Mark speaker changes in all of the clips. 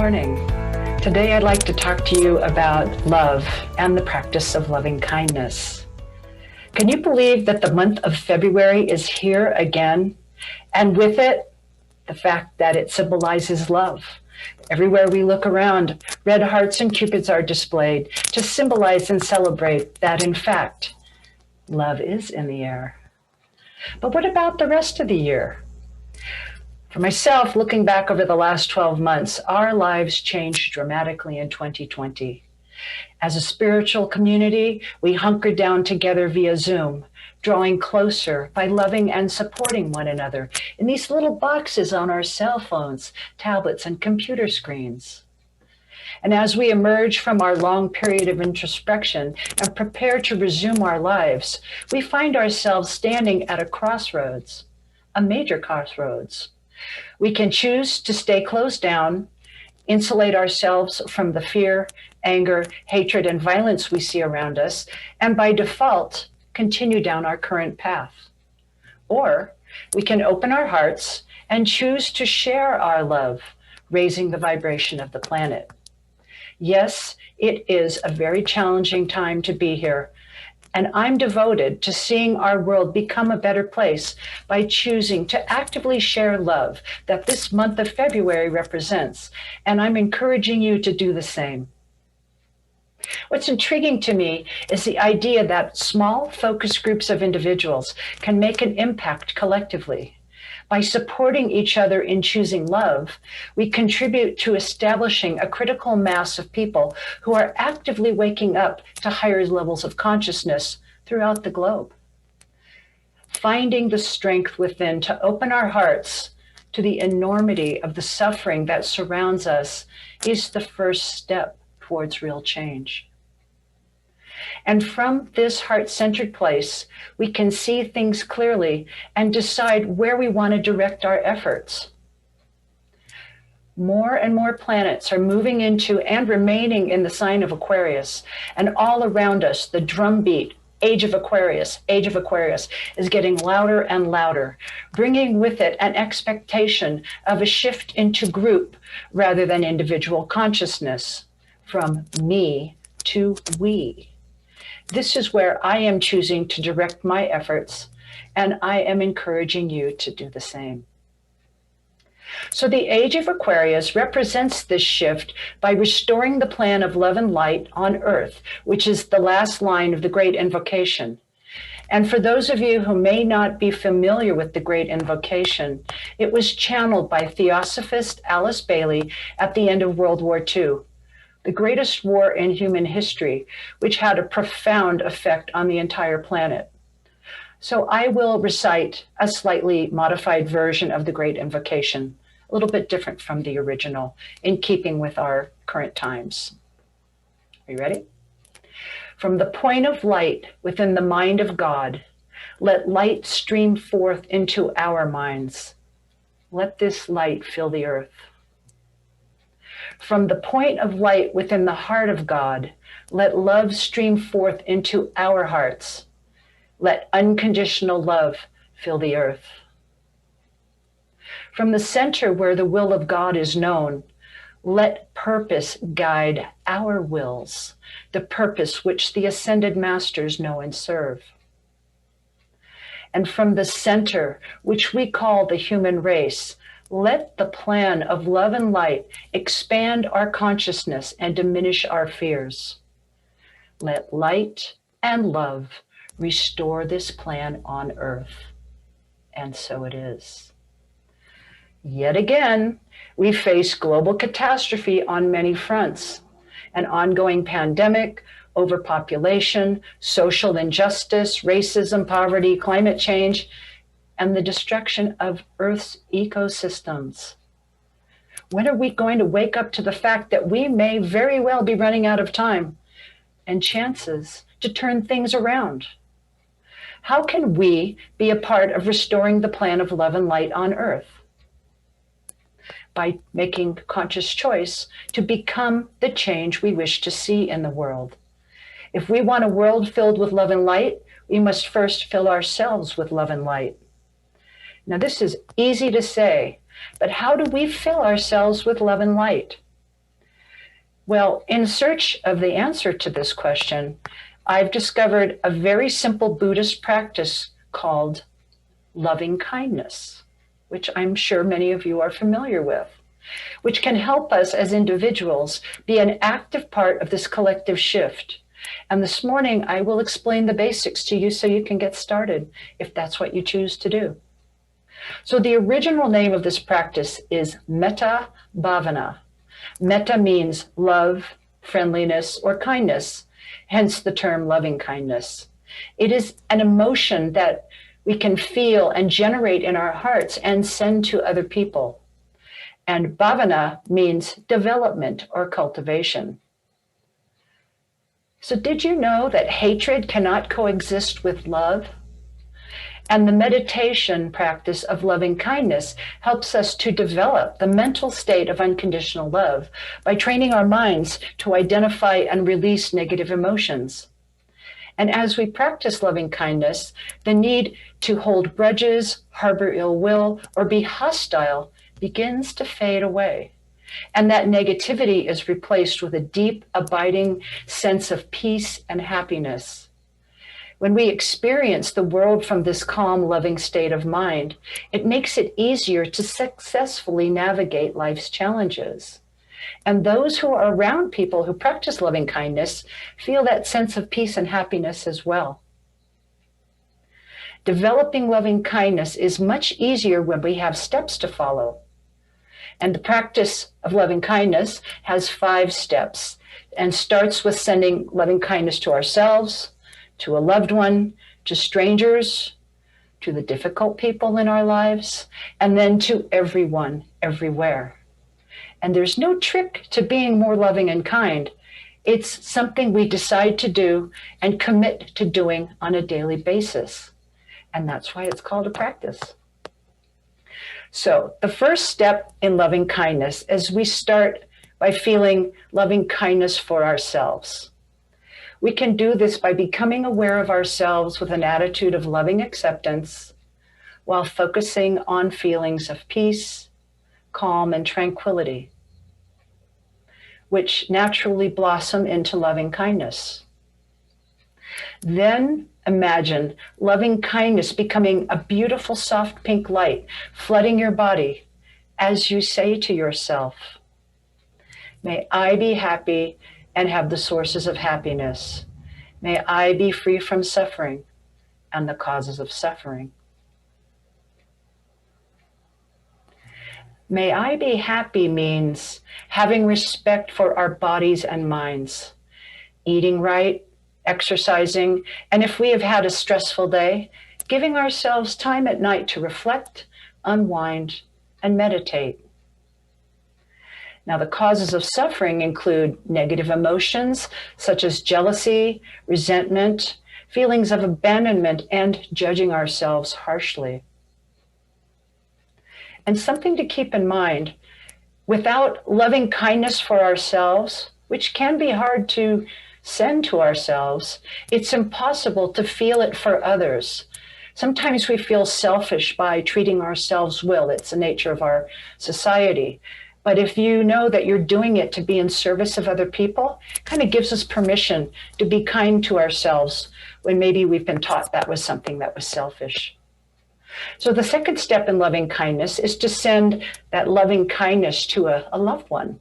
Speaker 1: morning. Today I'd like to talk to you about love and the practice of loving kindness. Can you believe that the month of February is here again? And with it, the fact that it symbolizes love. Everywhere we look around, red hearts and cupids are displayed to symbolize and celebrate that, in fact, love is in the air. But what about the rest of the year? For myself, looking back over the last 12 months, our lives changed dramatically in 2020. As a spiritual community, we hunkered down together via Zoom, drawing closer by loving and supporting one another in these little boxes on our cell phones, tablets, and computer screens. And as we emerge from our long period of introspection and prepare to resume our lives, we find ourselves standing at a crossroads, a major crossroads. We can choose to stay closed down, insulate ourselves from the fear, anger, hatred, and violence we see around us, and by default, continue down our current path. Or we can open our hearts and choose to share our love, raising the vibration of the planet. Yes, it is a very challenging time to be here, and I'm devoted to seeing our world become a better place by choosing to actively share love that this month of February represents, and I'm encouraging you to do the same. What's intriguing to me is the idea that small focus groups of individuals can make an impact collectively. By supporting each other in choosing love, we contribute to establishing a critical mass of people who are actively waking up to higher levels of consciousness throughout the globe. Finding the strength within to open our hearts to the enormity of the suffering that surrounds us is the first step towards real change. And from this heart-centered place, we can see things clearly and decide where we want to direct our efforts. More and more planets are moving into and remaining in the sign of Aquarius, and all around us, the drumbeat, Age of Aquarius, is getting louder and louder, bringing with it an expectation of a shift into group rather than individual consciousness, from me to we. This is where I am choosing to direct my efforts, and I am encouraging you to do the same. So the Age of Aquarius represents this shift by restoring the plan of love and light on Earth, which is the last line of the Great Invocation. And for those of you who may not be familiar with the Great Invocation, it was channeled by Theosophist Alice Bailey at the end of World War II. The greatest war in human history, which had a profound effect on the entire planet. So I will recite a slightly modified version of the Great Invocation, a little bit different from the original, in keeping with our current times. Are you ready? From the point of light within the mind of God, let light stream forth into our minds. Let this light fill the earth. From the point of light within the heart of God, let love stream forth into our hearts. Let unconditional love fill the earth. From the center where the will of God is known, let purpose guide our wills, the purpose which the ascended masters know and serve. And from the center, which we call the human race, let the plan of love and light expand our consciousness and diminish our fears. Let light and love restore this plan on earth. And so it is. Yet again, we face global catastrophe on many fronts: an ongoing pandemic, overpopulation, social injustice, racism, poverty, climate change, and the destruction of Earth's ecosystems. When are we going to wake up to the fact that we may very well be running out of time and chances to turn things around? How can we be a part of restoring the plan of love and light on Earth? By making conscious choice to become the change we wish to see in the world. If we want a world filled with love and light, we must first fill ourselves with love and light. Now, this is easy to say, but how do we fill ourselves with love and light? Well, in search of the answer to this question, I've discovered a very simple Buddhist practice called loving kindness, which I'm sure many of you are familiar with, which can help us as individuals be an active part of this collective shift. And this morning, I will explain the basics to you so you can get started if that's what you choose to do. So the original name of this practice is Metta Bhavana. Metta means love, friendliness, or kindness, hence the term loving kindness. It is an emotion that we can feel and generate in our hearts and send to other people. And bhavana means development or cultivation. So did you know that hatred cannot coexist with love? And the meditation practice of loving kindness helps us to develop the mental state of unconditional love by training our minds to identify and release negative emotions. And as we practice loving kindness, the need to hold grudges, harbor ill will, or be hostile begins to fade away. And that negativity is replaced with a deep, abiding sense of peace and happiness. When we experience the world from this calm, loving state of mind, it makes it easier to successfully navigate life's challenges. And those who are around people who practice loving kindness feel that sense of peace and happiness as well. Developing loving kindness is much easier when we have steps to follow. And the practice of loving kindness has 5 steps and starts with sending loving kindness to ourselves, to a loved one, to strangers, to the difficult people in our lives, and then to everyone, everywhere. And there's no trick to being more loving and kind. It's something we decide to do and commit to doing on a daily basis. And that's why it's called a practice. So the first step in loving kindness is we start by feeling loving kindness for ourselves. We can do this by becoming aware of ourselves with an attitude of loving acceptance while focusing on feelings of peace, calm, and tranquility, which naturally blossom into loving kindness. Then imagine loving kindness becoming a beautiful soft pink light flooding your body as you say to yourself, "May I be happy and have the sources of happiness. May I be free from suffering and the causes of suffering. May I be happy means having respect for our bodies and minds, eating right, exercising, and if we have had a stressful day, giving ourselves time at night to reflect, unwind, and meditate. Now, the causes of suffering include negative emotions such as jealousy, resentment, feelings of abandonment, and judging ourselves harshly. And something to keep in mind, without loving kindness for ourselves, which can be hard to send to ourselves, it's impossible to feel it for others. Sometimes we feel selfish by treating ourselves well. It's the nature of our society. But if you know that you're doing it to be in service of other people, it kind of gives us permission to be kind to ourselves when maybe we've been taught that was something that was selfish. So the second step in loving kindness is to send that loving kindness to a loved one.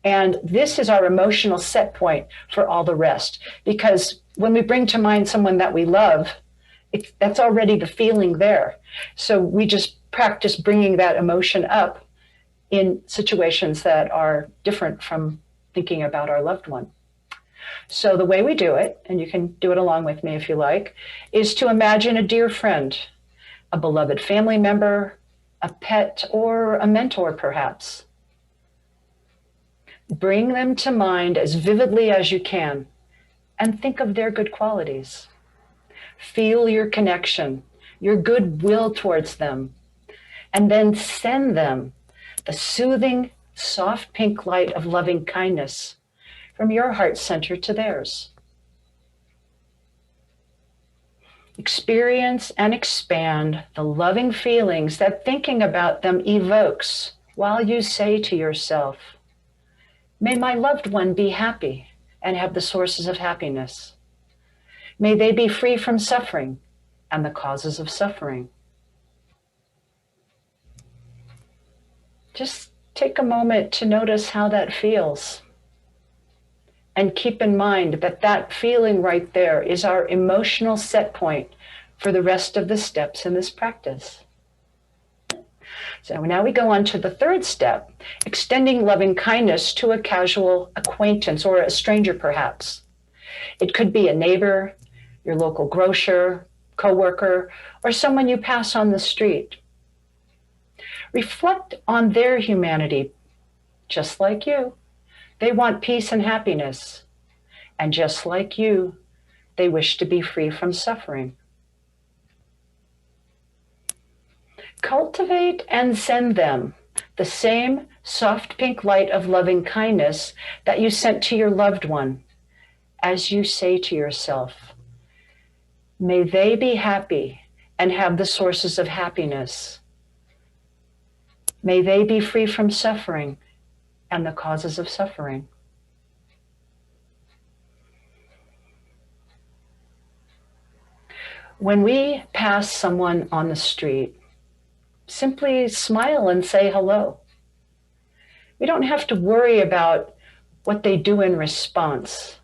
Speaker 1: And this is our emotional set point for all the rest, because when we bring to mind someone that we love, that's already the feeling there. So we just practice bringing that emotion up in situations that are different from thinking about our loved one. So the way we do it, and you can do it along with me if you like, is to imagine a dear friend, a beloved family member, a pet, or a mentor perhaps. Bring them to mind as vividly as you can and think of their good qualities. Feel your connection, your goodwill towards them, and then send them the soothing, soft pink light of loving kindness from your heart center to theirs. Experience and expand the loving feelings that thinking about them evokes while you say to yourself, May my loved one be happy and have the sources of happiness. May they be free from suffering and the causes of suffering. Just take a moment to notice how that feels. And keep in mind that that feeling right there is our emotional set point for the rest of the steps in this practice. So now we go on to the third step, extending loving kindness to a casual acquaintance or a stranger perhaps. It could be a neighbor, your local grocer, coworker, or someone you pass on the street. Reflect on their humanity, just like you. They want peace and happiness, and just like you, they wish to be free from suffering. Cultivate and send them the same soft pink light of loving kindness that you sent to your loved one, as you say to yourself, may they be happy and have the sources of happiness. May they be free from suffering and the causes of suffering. When we pass someone on the street, simply smile and say hello. We don't have to worry about what they do in response.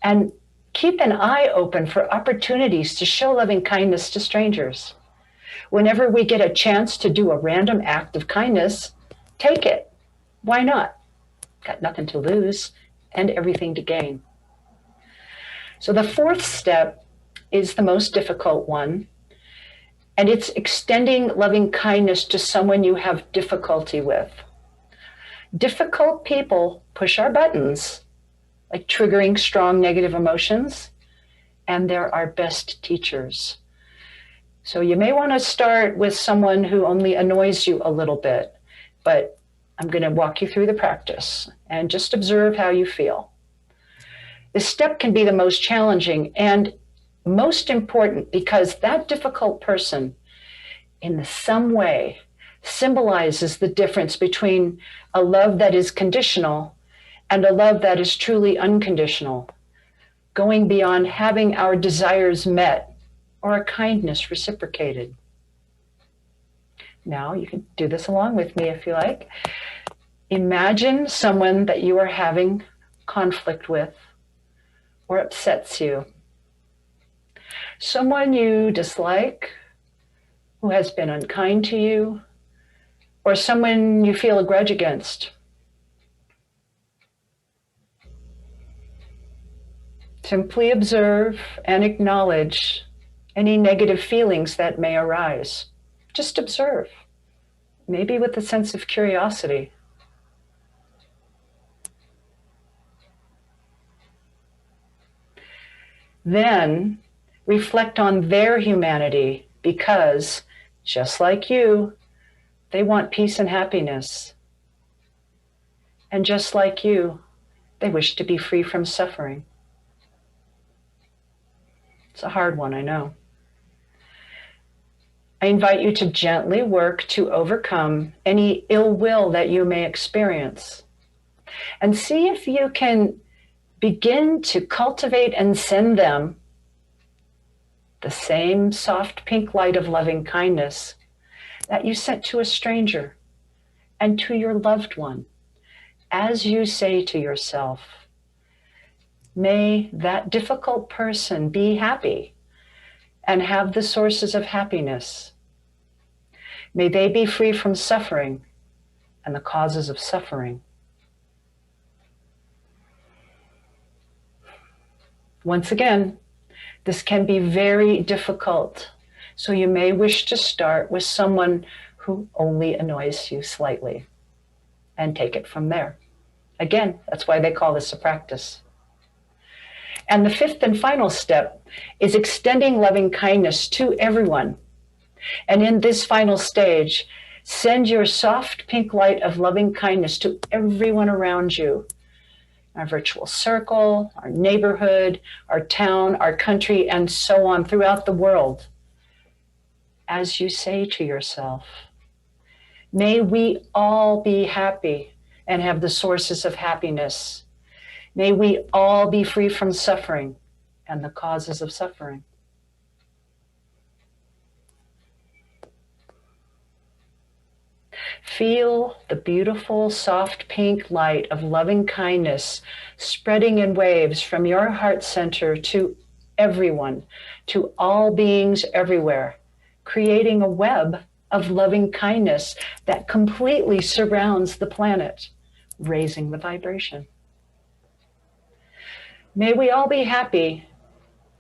Speaker 1: And keep an eye open for opportunities to show loving kindness to strangers. Whenever we get a chance to do a random act of kindness, take it. Why not? Got nothing to lose and everything to gain. So the fourth step is the most difficult one, and it's extending loving kindness to someone you have difficulty with. Difficult people push our buttons, like triggering strong negative emotions, and they're our best teachers. So you may want to start with someone who only annoys you a little bit, but I'm going to walk you through the practice and just observe how you feel. This step can be the most challenging and most important because that difficult person in some way symbolizes the difference between a love that is conditional and a love that is truly unconditional, going beyond having our desires met or a kindness reciprocated. Now you can do this along with me if you like. Imagine someone that you are having conflict with or upsets you. Someone you dislike, who has been unkind to you, or someone you feel a grudge against. Simply observe and acknowledge any negative feelings that may arise. Just observe, maybe with a sense of curiosity. Then reflect on their humanity because, just like you, they want peace and happiness. And just like you, they wish to be free from suffering. It's a hard one, I know. I invite you to gently work to overcome any ill will that you may experience. And see if you can begin to cultivate and send them the same soft pink light of loving kindness that you sent to a stranger and to your loved one, as you say to yourself, may that difficult person be happy and have the sources of happiness. May they be free from suffering and the causes of suffering. Once again, this can be very difficult, so you may wish to start with someone who only annoys you slightly and take it from there. Again, that's why they call this a practice. And the fifth and final step is extending loving kindness to everyone. And in this final stage, send your soft pink light of loving kindness to everyone around you. Our virtual circle, our neighborhood, our town, our country, and so on throughout the world. As you say to yourself, may we all be happy and have the sources of happiness. May we all be free from suffering and the causes of suffering. Feel the beautiful, soft pink light of loving kindness spreading in waves from your heart center to everyone, to all beings everywhere, creating a web of loving kindness that completely surrounds the planet, raising the vibration. May we all be happy.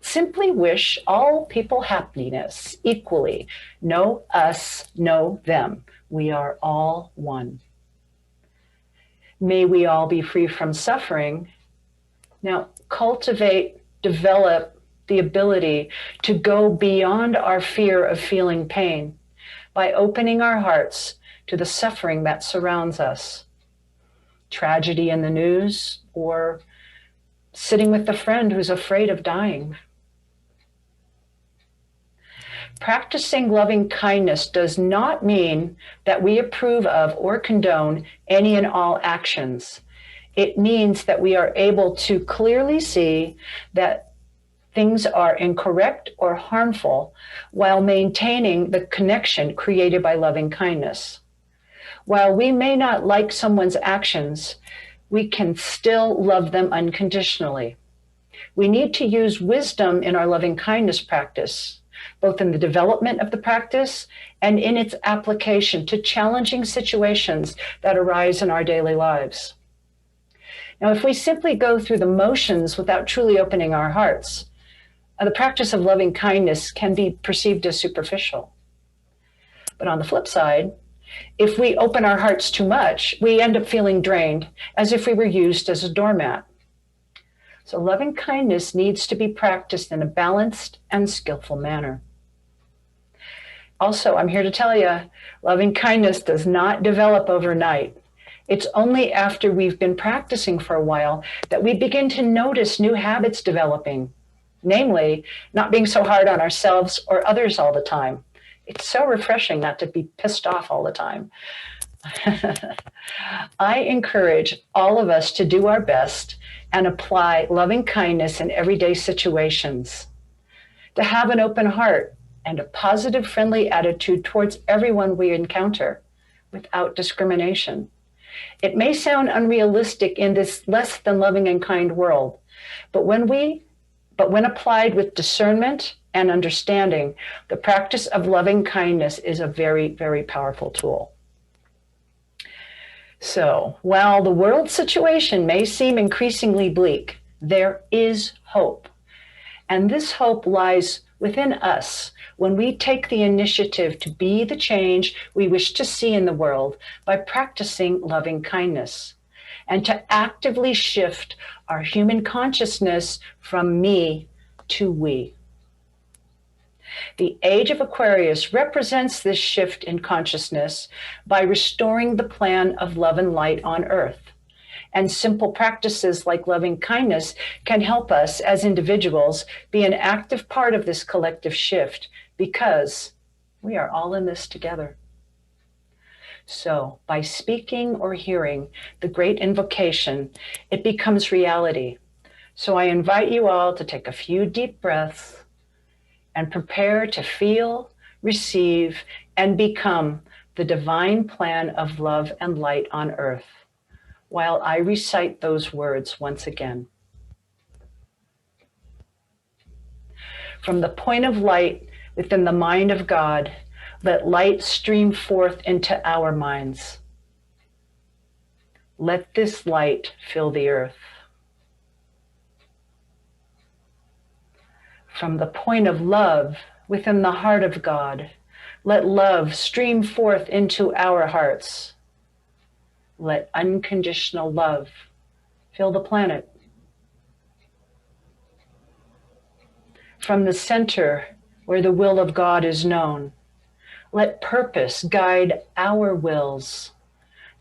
Speaker 1: Simply wish all people happiness equally. No us, no them. We are all one. May we all be free from suffering. Now, cultivate, develop the ability to go beyond our fear of feeling pain by opening our hearts to the suffering that surrounds us. Tragedy in the news, or sitting with a friend who's afraid of dying. Practicing loving kindness does not mean that we approve of or condone any and all actions. It means that we are able to clearly see that things are incorrect or harmful while maintaining the connection created by loving kindness. While we may not like someone's actions, we can still love them unconditionally. We need to use wisdom in our loving kindness practice, both in the development of the practice and in its application to challenging situations that arise in our daily lives. Now, if we simply go through the motions without truly opening our hearts, the practice of loving kindness can be perceived as superficial. But on the flip side, if we open our hearts too much, we end up feeling drained, as if we were used as a doormat. So loving kindness needs to be practiced in a balanced and skillful manner. Also, I'm here to tell you, loving kindness does not develop overnight. It's only after we've been practicing for a while that we begin to notice new habits developing, namely, not being so hard on ourselves or others all the time. It's so refreshing not to be pissed off all the time. I encourage all of us to do our best and apply loving kindness in everyday situations, to have an open heart and a positive, friendly attitude towards everyone we encounter without discrimination. It may sound unrealistic in this less than loving and kind world, but when applied with discernment and understanding, the practice of loving kindness is a very, very powerful tool. So, while the world situation may seem increasingly bleak, there is hope. And this hope lies within us when we take the initiative to be the change we wish to see in the world by practicing loving kindness, and to actively shift our human consciousness from me to we. The age of Aquarius represents this shift in consciousness by restoring the plan of love and light on earth. And simple practices like loving kindness can help us as individuals be an active part of this collective shift, because we are all in this together. So by speaking or hearing the Great Invocation, it becomes reality. So I invite you all to take a few deep breaths and prepare to feel, receive, and become the divine plan of love and light on earth, while I recite those words once again. From the point of light within the mind of God, let light stream forth into our minds. Let this light fill the earth. From the point of love within the heart of God, let love stream forth into our hearts. Let unconditional love fill the planet. From the center where the will of God is known, let purpose guide our wills,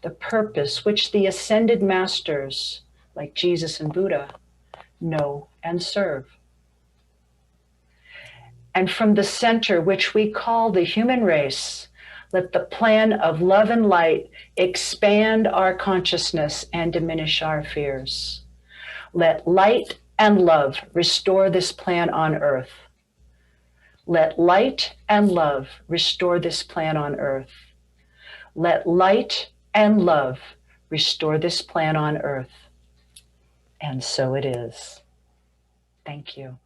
Speaker 1: the purpose which the ascended masters, like Jesus and Buddha, know and serve. And from the center which we call the human race, Let the plan of love and light expand our consciousness and diminish our fears. Let light and love restore this plan on earth. Let light and love restore this plan on earth. Let light and love restore this plan on earth. And so it is. Thank you.